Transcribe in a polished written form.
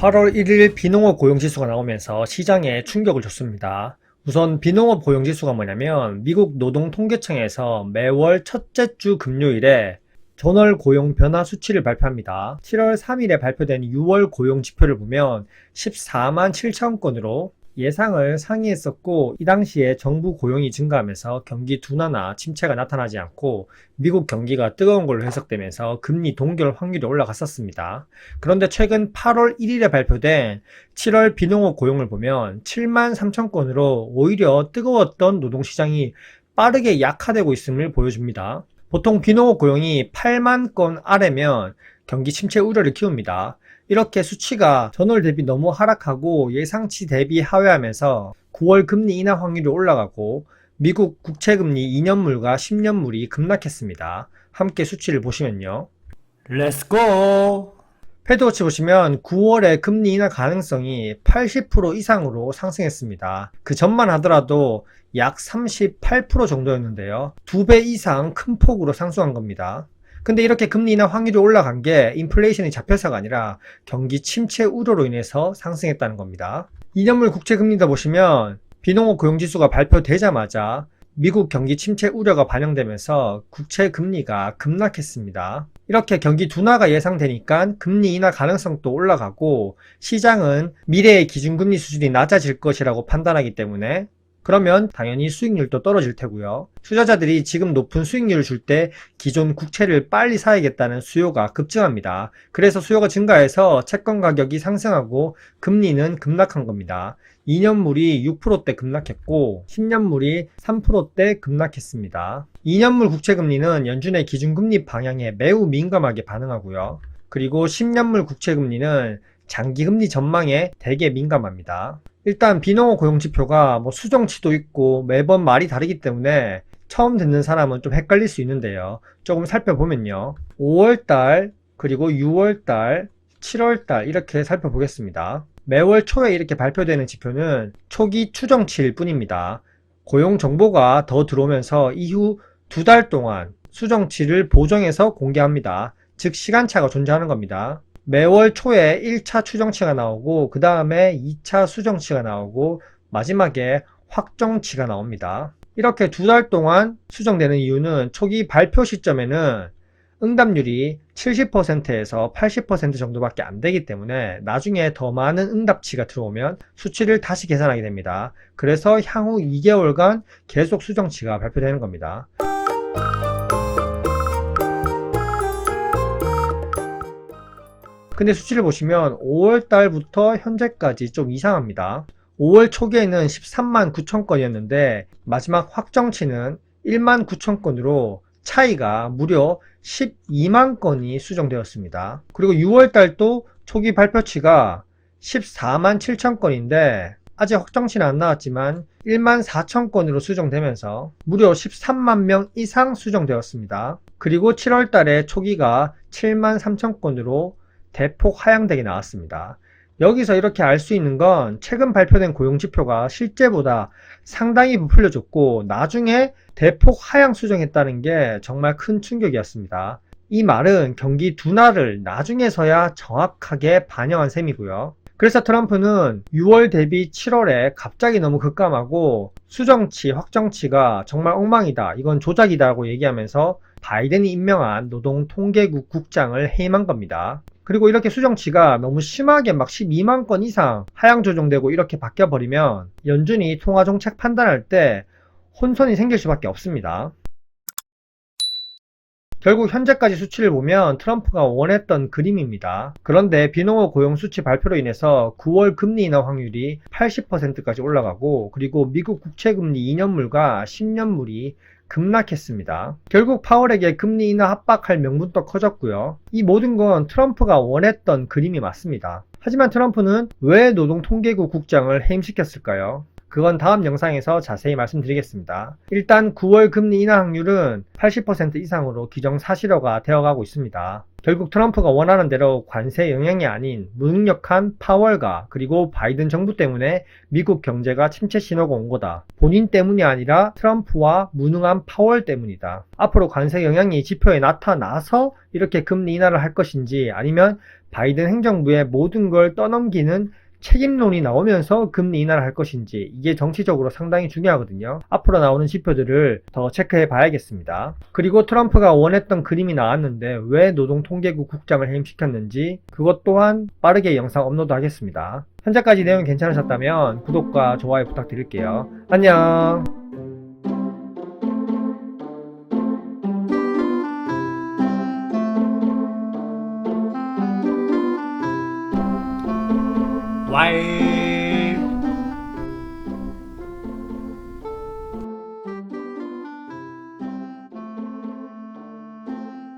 8월 1일 비농업 고용지수가 나오면서 시장에 충격을 줬습니다. 우선 비농업 고용지수가 뭐냐면 미국 노동통계청에서 매월 첫째 주 금요일에 전월 고용 변화 수치를 발표합니다. 7월 3일에 발표된 6월 고용 지표를 보면 14만 7천 건으로 예상을 상회했었고, 이 당시에 정부 고용이 증가하면서 경기 둔화나 침체가 나타나지 않고 미국 경기가 뜨거운 걸로 해석되면서 금리 동결 확률이 올라갔었습니다. 그런데 최근 8월 1일에 발표된 7월 비농업 고용을 보면 7만 3천 건으로 오히려 뜨거웠던 노동시장이 빠르게 약화되고 있음을 보여줍니다. 보통 비농업 고용이 8만 건 아래면 경기 침체 우려를 키웁니다. 이렇게 수치가 전월 대비 너무 하락하고 예상치 대비 하회하면서 9월 금리 인하 확률이 올라가고 미국 국채금리 2년물과 10년물이 급락했습니다. 함께 수치를 보시면요. 렛츠고! 패드워치 보시면 9월에 금리 인하 가능성이 80% 이상으로 상승했습니다. 그 전만 하더라도 약 38% 정도였는데요. 2배 이상 큰 폭으로 상승한 겁니다. 근데 이렇게 금리 인하 확률이 올라간 게 인플레이션이 잡혀서가 아니라 경기 침체 우려로 인해서 상승했다는 겁니다. 2년물 국채 금리도 보시면 비농업 고용지수가 발표되자마자 미국 경기 침체 우려가 반영되면서 국채 금리가 급락했습니다. 이렇게 경기 둔화가 예상되니까 금리 인하 가능성도 올라가고 시장은 미래의 기준금리 수준이 낮아질 것이라고 판단하기 때문에 그러면 당연히 수익률도 떨어질 테고요. 투자자들이 지금 높은 수익률을 줄 때 기존 국채를 빨리 사야겠다는 수요가 급증합니다. 그래서 수요가 증가해서 채권 가격이 상승하고 금리는 급락한 겁니다. 2년물이 6%대 급락했고 10년물이 3%대 급락했습니다. 2년물 국채금리는 연준의 기준금리 방향에 매우 민감하게 반응하고요. 그리고 10년물 국채금리는 장기금리 전망에 되게 민감합니다. 일단 비농업 고용지표가 수정치도 있고 매번 말이 다르기 때문에 처음 듣는 사람은 좀 헷갈릴 수 있는데요. 조금 살펴보면요. 5월달, 그리고 6월달, 7월달 이렇게 살펴보겠습니다. 매월 초에 이렇게 발표되는 지표는 초기 추정치일 뿐입니다. 고용 정보가 더 들어오면서 이후 2달 동안 수정치를 보정해서 공개합니다. 즉 시간차가 존재하는 겁니다. 매월 초에 1차 추정치가 나오고 그 다음에 2차 수정치가 나오고 마지막에 확정치가 나옵니다. 이렇게 2달 동안 수정되는 이유는 초기 발표 시점에는 응답률이 70%에서 80% 정도밖에 안 되기 때문에 나중에 더 많은 응답치가 들어오면 수치를 다시 계산하게 됩니다. 그래서 향후 2개월간 계속 수정치가 발표되는 겁니다. 근데 수치를 보시면 5월 달부터 현재까지 좀 이상합니다. 5월 초기에는 13만 9천 건이었는데 마지막 확정치는 1만 9천 건으로 차이가 무려 12만 건이 수정되었습니다. 그리고 6월 달도 초기 발표치가 14만 7천 건인데 아직 확정치는 안 나왔지만 1만 4천 건으로 수정되면서 무려 13만 명 이상 수정되었습니다. 그리고 7월 달에 초기가 7만 3천 건으로 대폭 하향되게 나왔습니다. 여기서 이렇게 알 수 있는 건 최근 발표된 고용지표가 실제보다 상당히 부풀려졌고 나중에 대폭 하향 수정했다는 게 정말 큰 충격이었습니다. 이 말은 경기 둔화를 나중에서야 정확하게 반영한 셈이고요. 그래서 트럼프는 6월 대비 7월에 갑자기 너무 급감하고 수정치, 확정치가 정말 엉망이다, 이건 조작이다 고 얘기하면서 바이든이 임명한 노동통계국 국장을 해임한 겁니다. 그리고 이렇게 수정치가 너무 심하게 막 12만 건 이상 하향 조정되고 이렇게 바뀌어버리면 연준이 통화정책 판단할 때 혼선이 생길 수밖에 없습니다. 결국 현재까지 수치를 보면 트럼프가 원했던 그림입니다. 그런데 비농업 고용 수치 발표로 인해서 9월 금리 인하 확률이 80%까지 올라가고 그리고 미국 국채금리 2년물과 10년물이 급락했습니다. 결국 파월에게 금리 인하 압박할 명분도 커졌고요. 이 모든 건 트럼프가 원했던 그림이 맞습니다. 하지만 트럼프는 왜 노동통계국 국장을 해임시켰을까요? 그건 다음 영상에서 자세히 말씀드리겠습니다. 일단 9월 금리 인하 확률은 80% 이상으로 기정사실화가 되어가고 있습니다. 결국 트럼프가 원하는 대로 관세 영향이 아닌 무능력한 파월과 그리고 바이든 정부 때문에 미국 경제가 침체 신호가 온 거다. 본인 때문이 아니라 트럼프와 무능한 파월 때문이다. 앞으로 관세 영향이 지표에 나타나서 이렇게 금리 인하를 할 것인지 아니면 바이든 행정부의 모든 걸 떠넘기는 책임론이 나오면서 금리 인하를 할 것인지 이게 정치적으로 상당히 중요하거든요. 앞으로 나오는 지표들을 더 체크해 봐야겠습니다. 그리고 트럼프가 원했던 그림이 나왔는데 왜 노동통계국 국장을 해임시켰는지 그것 또한 빠르게 영상 업로드 하겠습니다. 현재까지 내용 괜찮으셨다면 구독과 좋아요 부탁드릴게요. 안녕. Why